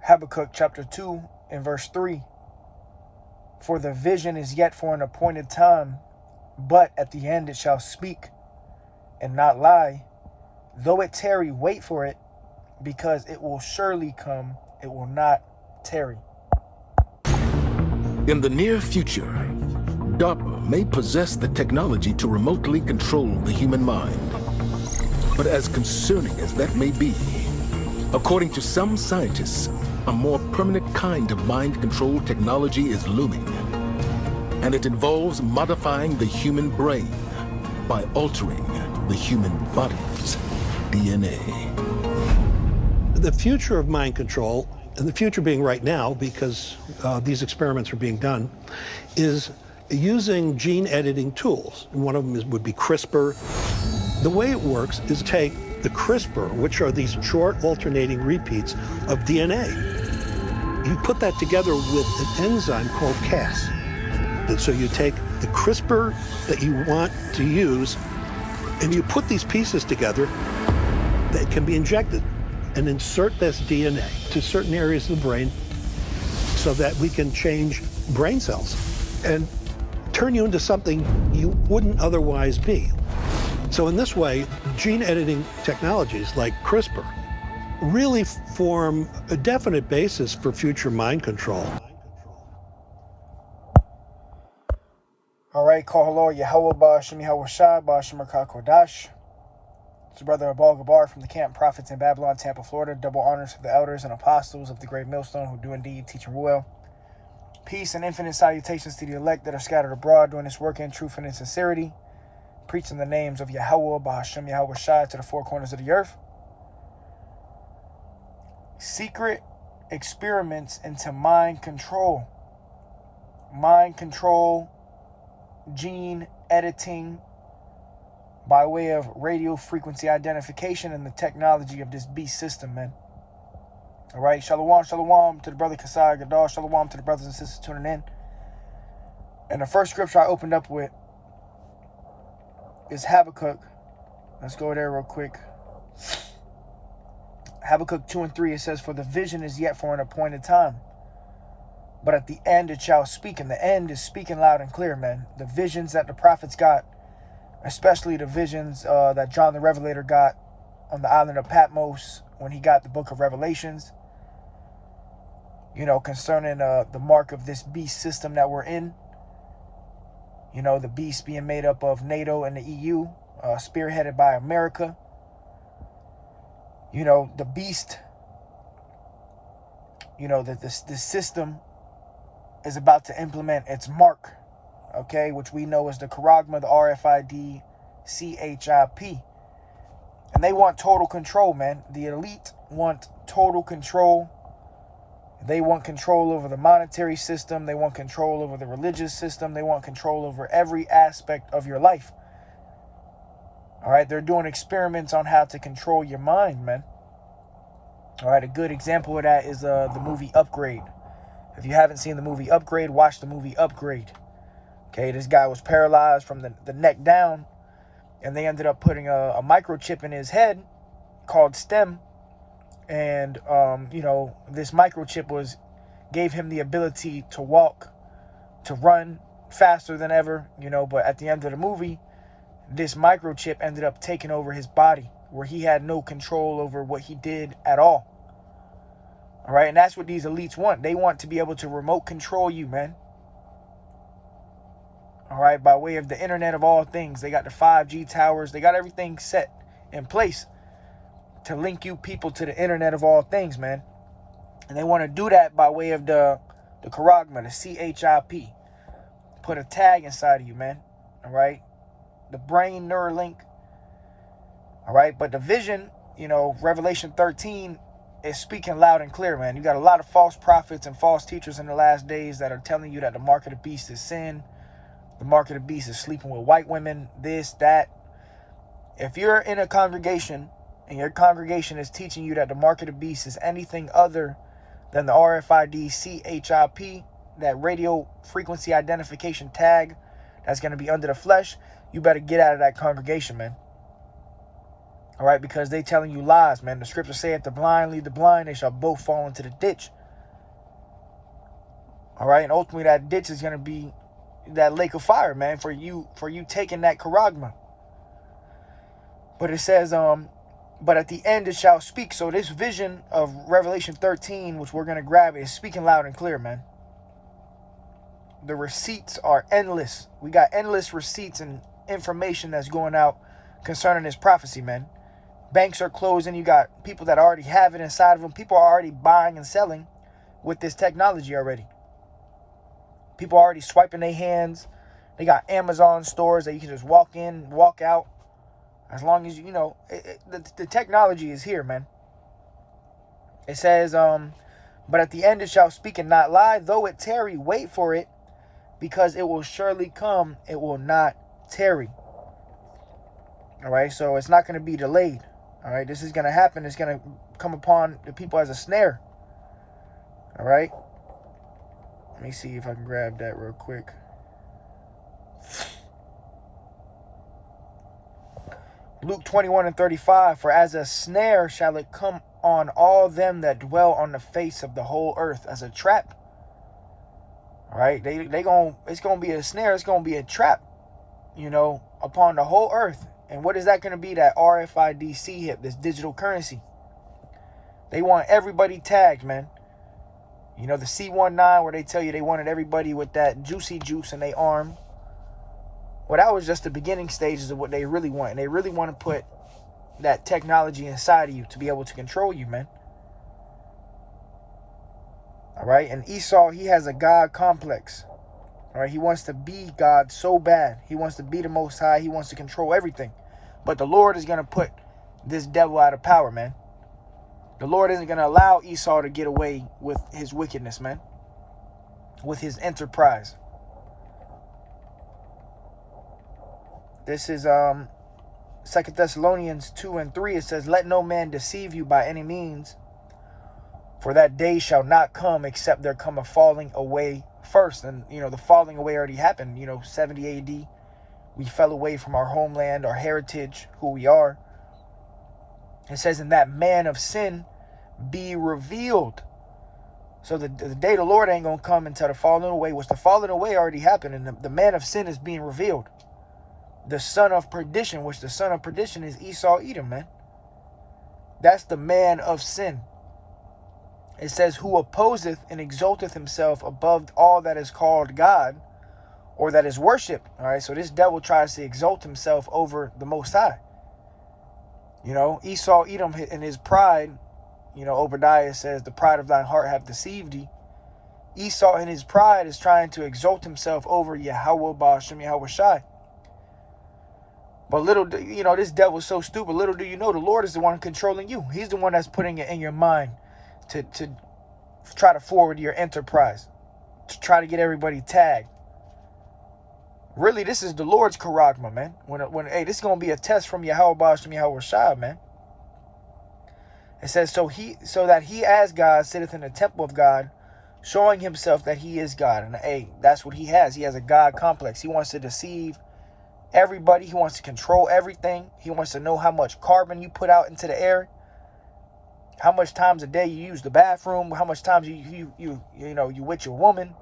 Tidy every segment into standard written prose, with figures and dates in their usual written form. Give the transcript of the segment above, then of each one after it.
Habakkuk chapter 2 and verse 3. For the vision is yet for an appointed time, but at the end it shall speak and not lie. Though it tarry, wait for it, because it will surely come, it will not tarry. In the near future, DARPA may possess the technology to remotely control the human mind. But as concerning as that may be, according to some scientists, a more permanent kind of mind control technology is looming. And it involves modifying the human brain by altering the human body's DNA. The future of mind control, and the future being right now because these experiments are being done, is using gene editing tools. And one of them would be CRISPR. The way it works is take the CRISPR, which are these short alternating repeats of DNA. You put that together with an enzyme called Cas. And so you take the CRISPR that you want to use, and you put these pieces together that can be injected and insert this DNA to certain areas of the brain so that we can change brain cells and turn you into something you wouldn't otherwise be. So in this way, gene editing technologies like CRISPR really form a definite basis for future mind control. All right, call hello, Yahweh Ba'ashem Yahweh Shai Ba'ashem Kodash. It's your brother Abal Gabar from the Camp Prophets in Babylon, Tampa, Florida. Double honors to the elders and apostles of the great millstone who do indeed teach and rule. Peace and infinite salutations to the elect that are scattered abroad doing this work in truth and in sincerity, preaching the names of Yahweh Ba'ashem Yahweh Shai to the four corners of the earth. Secret experiments into mind control. Mind control, gene editing by way of radio frequency identification and the technology of this beast system, man. All right, shalom, shalom to the brother Kasai Gadol, shalom to the brothers and sisters tuning in. And the first scripture I opened up with is Habakkuk. Let's go there real quick. Habakkuk 2 and 3, it says, for the vision is yet for an appointed time, but at the end it shall speak. And the end is speaking loud and clear, man. The visions that the prophets got, especially the visions that John the Revelator got on the island of Patmos when he got the book of Revelations, you know, concerning the mark of this beast system that we're in. You know, the beast being made up of NATO and the EU, spearheaded by America. You know, the beast, you know, that this system is about to implement its mark, okay, which we know is the charagma, the RFID, CHIP. And they want total control, man. The elite want total control. They want control over the monetary system. They want control over the religious system. They want control over every aspect of your life. All right, they're doing experiments on how to control your mind, man. All right, a good example of that is the movie Upgrade. If you haven't seen the movie Upgrade, watch the movie Upgrade. Okay, this guy was paralyzed from the neck down, and they ended up putting a microchip in his head called STEM. And, you know, this microchip gave him the ability to walk, to run faster than ever, you know, but at the end of the movie, this microchip ended up taking over his body where he had no control over what he did at all. All right, and that's what these elites want. They want to be able to remote control you, man. All right, by way of the internet of all things. They got the 5G towers. They got everything set in place to link you people to the internet of all things, man. And they want to do that by way of the charagma, the CHIP. Put a tag inside of you, man. All right, the brain Neuralink. All right, but the vision, you know, Revelation 13 is speaking loud and clear, man. You got a lot of false prophets and false teachers in the last days that are telling you that the mark of the beast is sin. The mark of the beast is sleeping with white women, this, that. If you're in a congregation and your congregation is teaching you that the mark of the beast is anything other than the RFID CHIP, that radio frequency identification tag that's going to be under the flesh, you better get out of that congregation, man. All right, because they telling you lies, man. The scripture say, if the blind lead the blind, they shall both fall into the ditch. All right, and ultimately that ditch is going to be that lake of fire, man, for you taking that charagma. But it says, but at the end it shall speak. So this vision of Revelation 13, which we're going to grab, is speaking loud and clear, man. The receipts are endless. We got endless receipts and information that's going out concerning this prophecy, man. Banks are closing. You got people that already have it inside of them. People are already buying and selling with this technology already. People are already swiping their hands. They got Amazon stores that you can just walk in, walk out. As long as, the technology is here, man. It says, but at the end it shall speak and not lie. Though it tarry, wait for it, because it will surely come. It will not tarry. All right, so it's not going to be delayed. All right, this is going to happen. It's going to come upon the people as a snare. All right. Let me see if I can grab that real quick. Luke 21:35, for as a snare shall it come on all them that dwell on the face of the whole earth, as a trap. All right, it's gonna be a snare, it's gonna be a trap, upon the whole earth. And what is that gonna be? That RFID chip, this digital currency. They want everybody tagged, man. The C19, where they tell you they wanted everybody with that juicy juice in their arm. Well, that was just the beginning stages of what they really want. And they really want to put that technology inside of you to be able to control you, man. All right. And Esau, he has a God complex. All right. He wants to be God so bad. He wants to be the Most High. He wants to control everything. But the Lord is going to put this devil out of power, man. The Lord isn't going to allow Esau to get away with his wickedness, man. With his enterprise. This is 2 Thessalonians 2:3. It says, let no man deceive you by any means, for that day shall not come except there come a falling away first. And, the falling away already happened. 70 AD. We fell away from our homeland, our heritage, who we are. It says, and that man of sin be revealed. So the day the Lord ain't going to come until the falling away, which the falling away already happened. And the man of sin is being revealed. The son of perdition, which the son of perdition is Esau, Edom, man. That's the man of sin. It says, who opposeth and exalteth himself above all that is called God, or that is worship. All right, so this devil tries to exalt himself over the Most High. Esau, Edom, in his pride, Obadiah says, the pride of thine heart hath deceived thee. Esau, in his pride, is trying to exalt himself over Yahweh Ba'ashem Yahweh Shai. But little, this devil's so stupid. Little do you know, the Lord is the one controlling you. He's the one that's putting it in your mind to try to forward your enterprise, to try to get everybody tagged. Really, this is the Lord's charagma, man. This is going to be a test from Yahweh Ba'ashem Yahweh Shai, man. It says, so that he as God sitteth in the temple of God, showing himself that he is God. And that's what he has. He has a God complex. He wants to deceive everybody. He wants to control everything. He wants to know how much carbon you put out into the air, how much times a day you use the bathroom, how much times you with your woman,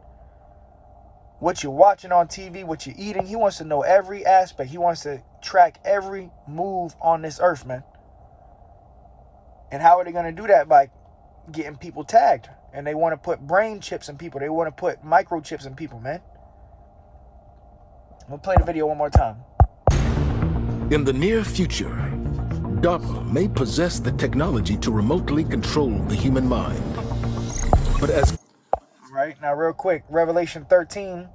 what you're watching on TV, what you're eating. He wants to know every aspect. He wants to track every move on this earth, man. And how are they going to do that? By getting people tagged. And they want to put brain chips in people. They want to put microchips in people, man. I'm going to play the video one more time. In the near future, DARPA may possess the technology to remotely control the human mind. But as... Right, now real quick, Revelation 13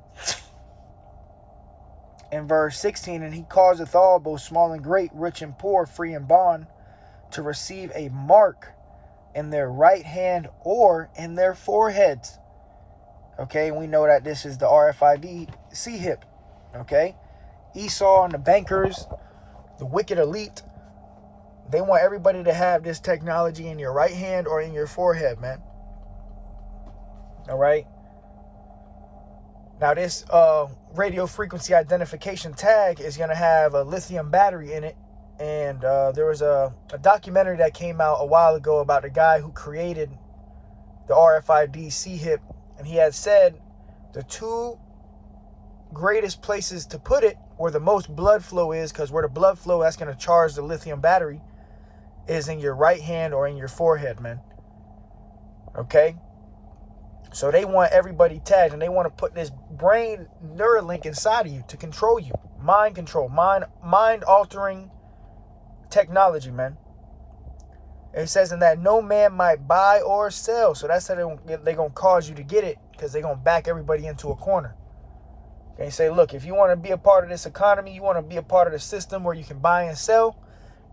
and verse 16, and he causeth all, both small and great, rich and poor, free and bond, to receive a mark in their right hand or in their foreheads. Okay, and we know that this is the RFID chip. Okay, Esau and the bankers, the wicked elite, they want everybody to have this technology in your right hand or in your forehead, man. All right. Now this radio frequency identification tag is going to have a lithium battery in it, And there was a documentary that came out a while ago about the guy who created the RFID C-HIP. And he had said the two greatest places to put it where the most blood flow is, because where the blood flow that's going to charge the lithium battery is in your right hand or in your forehead, man. Okay? So they want everybody tagged, and they want to put this brain Neuralink inside of you to control you. Mind control, mind-altering technology, man. It says in that no man might buy or sell. So that's how they're going to cause you to get it, because they're going to back everybody into a corner. They say, look, if you want to be a part of this economy, you want to be a part of the system where you can buy and sell,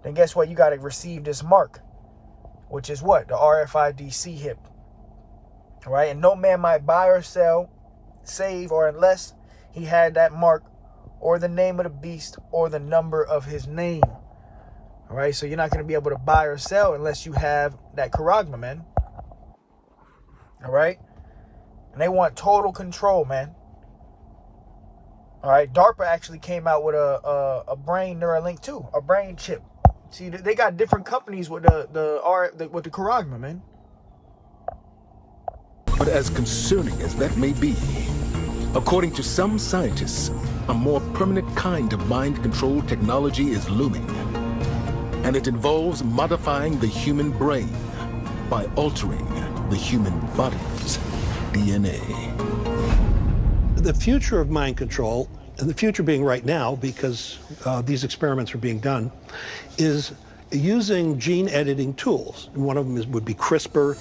then guess what? You got to receive this mark, which is what? The RFID C-HIP. All right? And no man might buy or sell, save, or unless he had that mark or the name of the beast or the number of his name. All right? So you're not going to be able to buy or sell unless you have that charagma, man. All right? And they want total control, man. All right, DARPA actually came out with a brain Neuralink too, a brain chip. See, they got different companies with with the charagma, man. But as concerning as that may be, according to some scientists, a more permanent kind of mind control technology is looming. And it involves modifying the human brain by altering the human body's DNA. The future of mind control, and the future being right now because these experiments are being done, is using gene editing tools. And one of them would be CRISPR.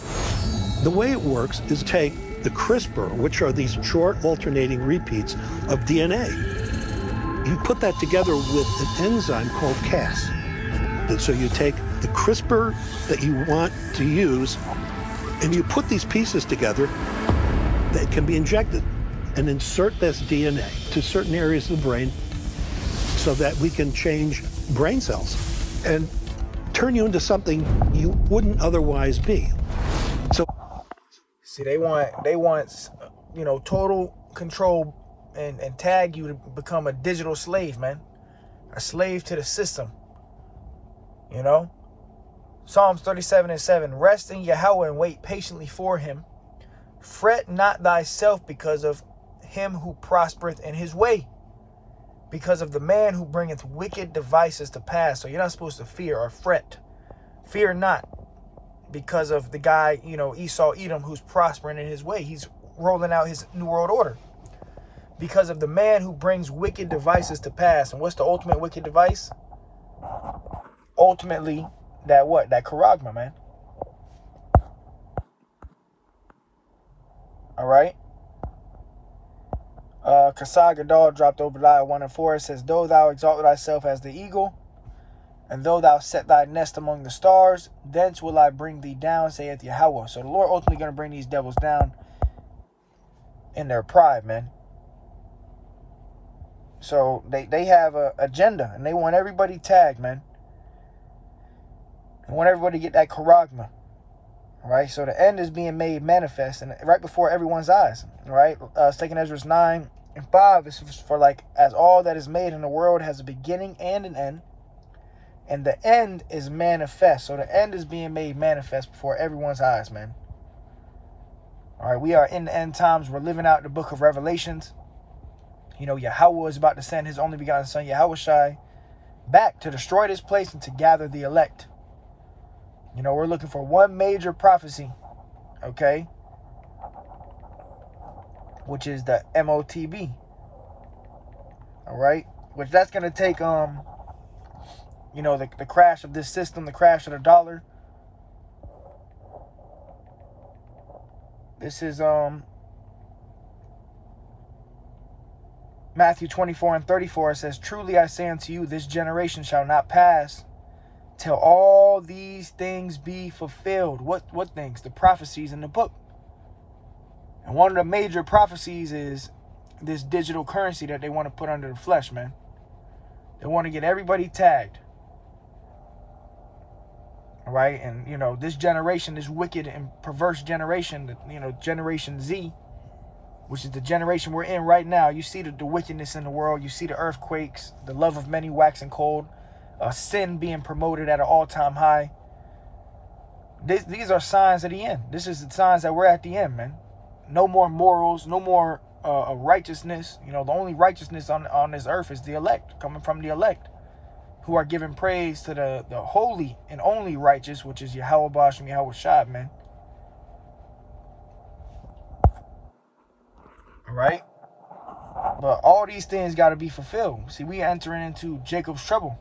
The way it works is take the CRISPR, which are these short alternating repeats of DNA. You put that together with an enzyme called Cas. And so you take the CRISPR that you want to use, and you put these pieces together that can be injected and insert this DNA to certain areas of the brain so that we can change brain cells and turn you into something you wouldn't otherwise be. So, see, they want total control and tag you to become a digital slave, man. A slave to the system. You know? Psalms 37:7, rest in Yahweh and wait patiently for him. Fret not thyself because of him who prospereth in his way, because of the man who bringeth wicked devices to pass. So you're not supposed to fear or fret. Fear not because of the guy, Esau Edom, who's prospering in his way. He's rolling out his new world order. Because of the man who brings wicked devices to pass. And what's the ultimate wicked device? Ultimately, that charagma, man. All right. Kasai Gadol dropped Obadiah 1:4. It says, though thou exalt thyself as the eagle, and though thou set thy nest among the stars, thence will I bring thee down, saith Yahweh. So the Lord ultimately going to bring these devils down in their pride, man. So they have an agenda, and they want everybody tagged, man. They want everybody to get that charagma. Right? So the end is being made manifest and right before everyone's eyes. Right? 2 Ezra 9:5 is for as all that is made in the world has a beginning and an end. And the end is manifest. So the end is being made manifest before everyone's eyes, man. All right, we are in the end times. We're living out the book of Revelations. Yahweh is about to send his only begotten son, Yahushai, back to destroy this place and to gather the elect. We're looking for one major prophecy, okay? Which is the MOTB. All right? Which that's going to take, the crash of this system, the crash of the dollar. This is, Matthew 24:34. It says, truly I say unto you, this generation shall not pass till all these things be fulfilled. What things? The prophecies in the book. And one of the major prophecies is this digital currency that they want to put under the flesh, man. They want to get everybody tagged. All right? And, this generation, this wicked and perverse generation, Generation Z, which is the generation we're in right now. You see the wickedness in the world. You see the earthquakes, the love of many waxing cold. sin being promoted at an all-time high. These are signs of the end. This is the signs that we're at the end, man. No more morals, no more righteousness. You know, the only righteousness on this earth is the elect, coming from the elect, who are giving praise to the holy and only righteous, which is Yahweh Bashem, Yahweh Shad, man. All right? But all these things got to be fulfilled. See, we entering into Jacob's trouble.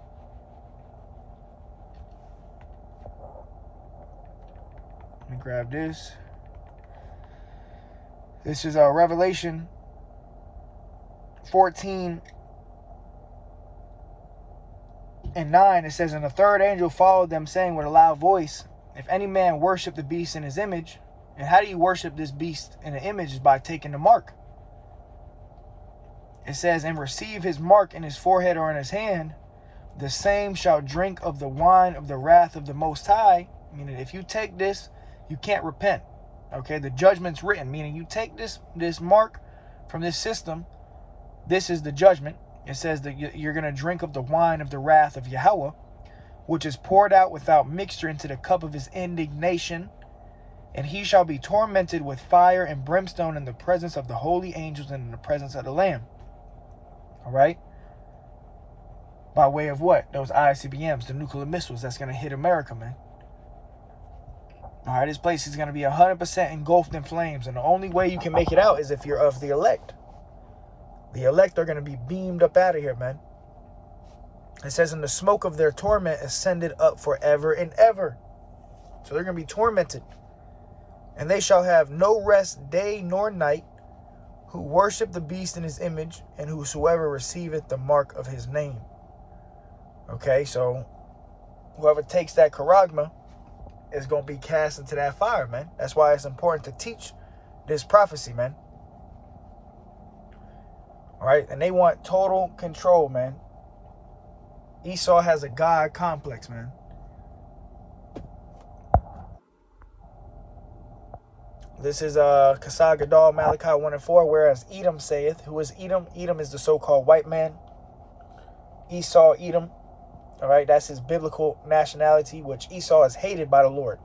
Let me grab this. This is Revelation 14:9. It says, "And the third angel followed them, saying with a loud voice, if any man worship the beast in his image," and how do you worship this beast in the image? Is by taking the mark. It says, "and receive his mark in his forehead or in his hand, the same shall drink of the wine of the wrath of the Most High." Meaning, if you take this, you can't repent. Okay, the judgment's written. Meaning, you take this mark from this system, this is the judgment. It says that you're going to drink of the wine of the wrath of Yahweh, which is poured out without mixture into the cup of his indignation. And he shall be tormented with fire and brimstone in the presence of the holy angels and in the presence of the Lamb. All right? By way of what? Those ICBMs, the nuclear missiles that's going to hit America, man. All right, this place is going to be 100% engulfed in flames. And the only way you can make it out is if you're of the elect. The elect are going to be beamed up out of here, man. It says, "and the smoke of their torment ascended up forever and ever." So they're going to be tormented. "And they shall have no rest day nor night, who worship the beast in his image, and whosoever receiveth the mark of his name." Okay, so whoever takes that charagma is going to be cast into that fire, man. That's why it's important to teach this prophecy, man. All right, and they want total control, man. Esau has a God complex, man. This is Kasah Gadol, Malachi 1:4. "Whereas Edom saith," who is Edom? Edom is the so-called white man. Esau, Edom. All right, that's his biblical nationality, which Esau is hated by the Lord.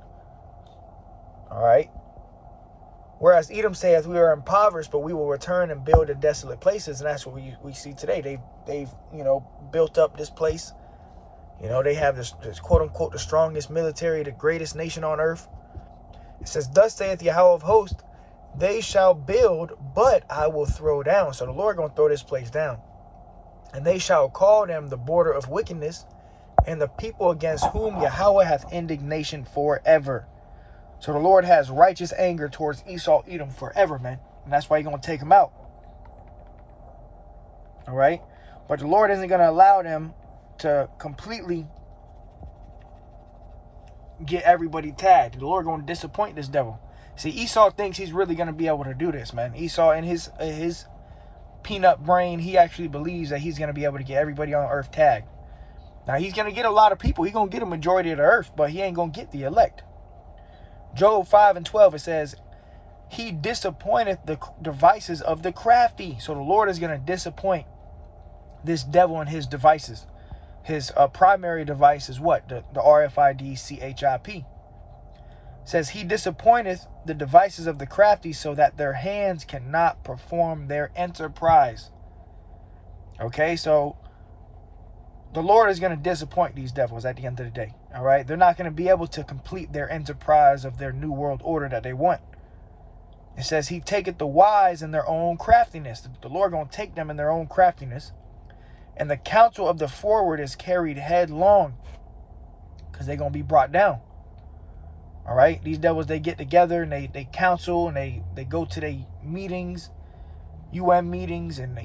All right. "Whereas Edom saith, we are impoverished, but we will return and build the desolate places." And that's what we see today. They've built up this place. They have this quote unquote the strongest military, the greatest nation on earth. It says, "Thus saith Yahweh of hosts, they shall build, but I will throw down." So the Lord going to throw this place down. "And they shall call them the border of wickedness, and the people against whom Yahweh hath indignation forever." So the Lord has righteous anger towards Esau, Edom forever, man. And that's why he's going to take them out. All right? But the Lord isn't going to allow them to completely get everybody tagged. The Lord going to disappoint this devil. See, Esau thinks he's really going to be able to do this, man. Esau, in his peanut brain, he actually believes that he's going to be able to get everybody on earth tagged. Now, he's going to get a lot of people. He's going to get a majority of the earth, but he ain't going to get the elect. Job 5:12, it says, "He disappointeth the devices of the crafty." So the Lord is going to disappoint this devil and his devices. His primary device is what? The RFID CHIP. It says, "He disappointeth the devices of the crafty, so that their hands cannot perform their enterprise." Okay, so the Lord is going to disappoint these devils at the end of the day. All right, they're not going to be able to complete their enterprise of their new world order that they want. It says, "He taketh the wise in their own craftiness." The Lord going to take them in their own craftiness. "And the counsel of the forward is carried headlong," because they're going to be brought down. All right, these devils, they get together and they counsel and they go to their meetings, UN meetings, and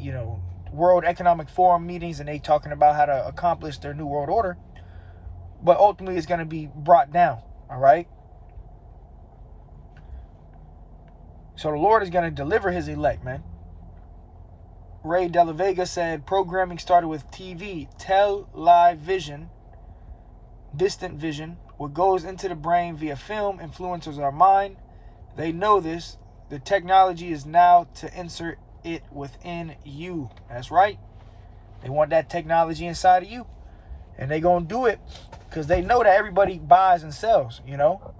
World Economic Forum meetings, and they talking about how to accomplish their new world order. But ultimately, it's going to be brought down. All right. So the Lord is going to deliver his elect, man. Ray De La Vega said, "Programming started with TV, television, distant vision. What goes into the brain via film influences our mind. They know this. The technology is now to insert it within you." That's right. They want that technology inside of you. And they gonna do it because they know that everybody buys and sells, you know.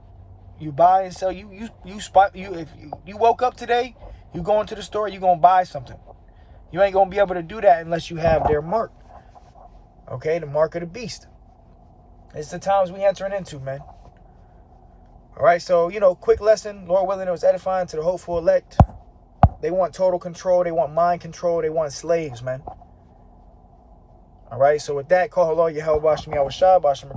You buy and sell. If you woke up today, you go into the store, you gonna buy something. You ain't gonna be able to do that unless you have their mark. Okay, the mark of the beast. It's the times we entering into, man. All right, so, you know, quick lesson. Lord willing, it was edifying to the hopeful elect. They want total control. They want mind control. They want slaves, man. All right, so with that, call hello, Yahweh Bashmi Awashab, Bashim